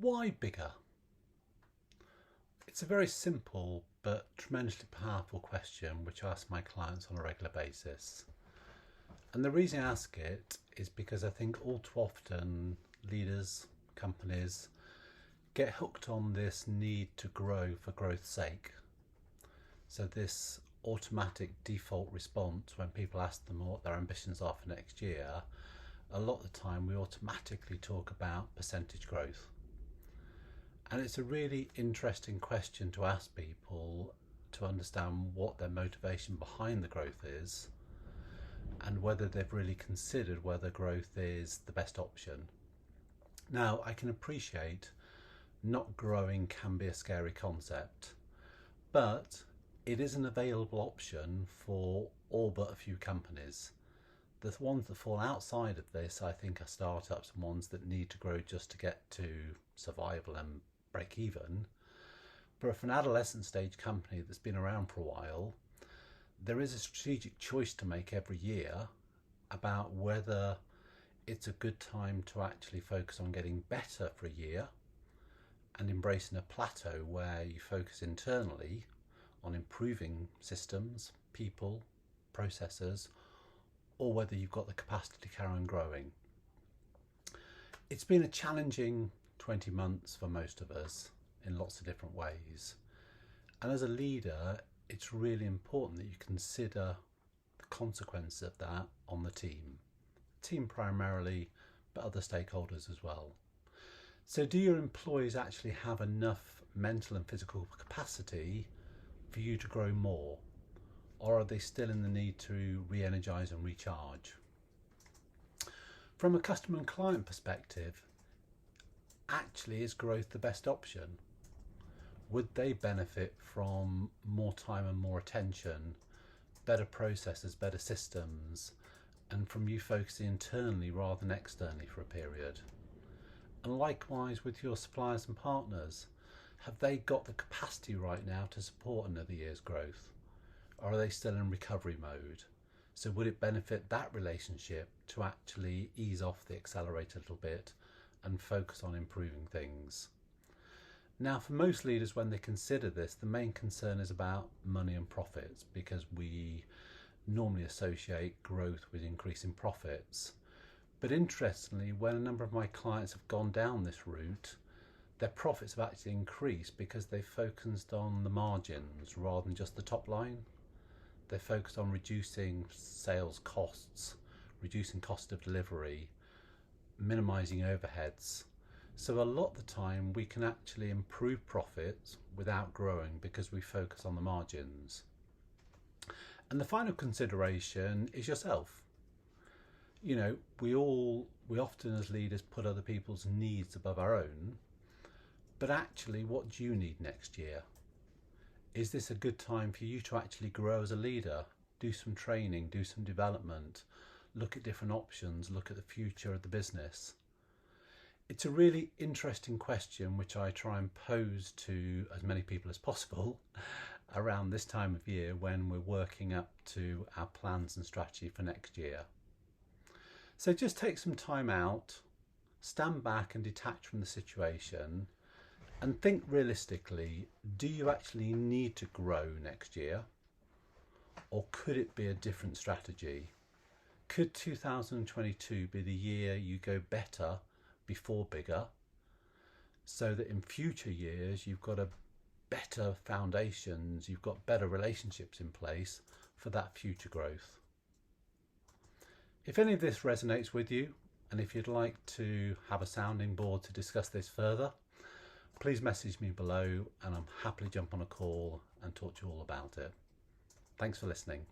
Why bigger? It's a very simple but tremendously powerful question which I ask my clients on a regular basis. And the reason I ask it is because I think all too often leaders, companies get hooked on this need to grow for growth's sake. So this automatic default response when people ask them what their ambitions are for next year, a lot of the time we automatically talk about percentage growth. And it's a really interesting question to ask people to understand what their motivation behind the growth is and whether they've really considered whether growth is the best option. Now, I can appreciate not growing can be a scary concept, but it is an available option for all but a few companies. The ones that fall outside of this, I think, are startups and ones that need to grow just to get to survival and break even. But for an adolescent stage company that's been around for a while, there is a strategic choice to make every year about whether it's a good time to actually focus on getting better for a year and embracing a plateau where you focus internally on improving systems, people, processes, or whether you've got the capacity to carry on growing. It's been a challenging 20 months for most of us in lots of different ways. And as a leader, it's really important that you consider the consequences of that on the team primarily, but other stakeholders as well. So do your employees actually have enough mental and physical capacity for you to grow more? Or are they still in the need to re-energize and recharge? From a customer and client perspective, actually is growth the best option? Would they benefit from more time and more attention, better processes, better systems, and from you focusing internally rather than externally for a period? And likewise with your suppliers and partners, have they got the capacity right now to support another year's growth? Or are they still in recovery mode? So would it benefit that relationship to actually ease off the accelerator a little bit and focus on improving things? Now, for most leaders, when they consider this, the main concern is about money and profits, because we normally associate growth with increasing profits. But interestingly, when a number of my clients have gone down this route, their profits have actually increased because they've focused on the margins rather than just the top line. They're focused on reducing sales costs, reducing cost of delivery, minimizing overheads. So a lot of the time we can actually improve profits without growing because we focus on the margins. And the final consideration is yourself. You know, we often as leaders put other people's needs above our own, but actually what do you need next year? Is this a good time for you to actually grow as a leader? Do some training, do some development, look at different options, look at the future of the business. It's a really interesting question which I try and pose to as many people as possible around this time of year when we're working up to our plans and strategy for next year. So just take some time out, stand back and detach from the situation and think realistically, do you actually need to grow next year? Or could it be a different strategy? Could 2022 be the year you go better before bigger, so that in future years you've got a better foundations, you've got better relationships in place for that future growth? If any of this resonates with you, and if you'd like to have a sounding board to discuss this further, please message me below and I'm happily jump on a call and talk to you all about it. Thanks for listening.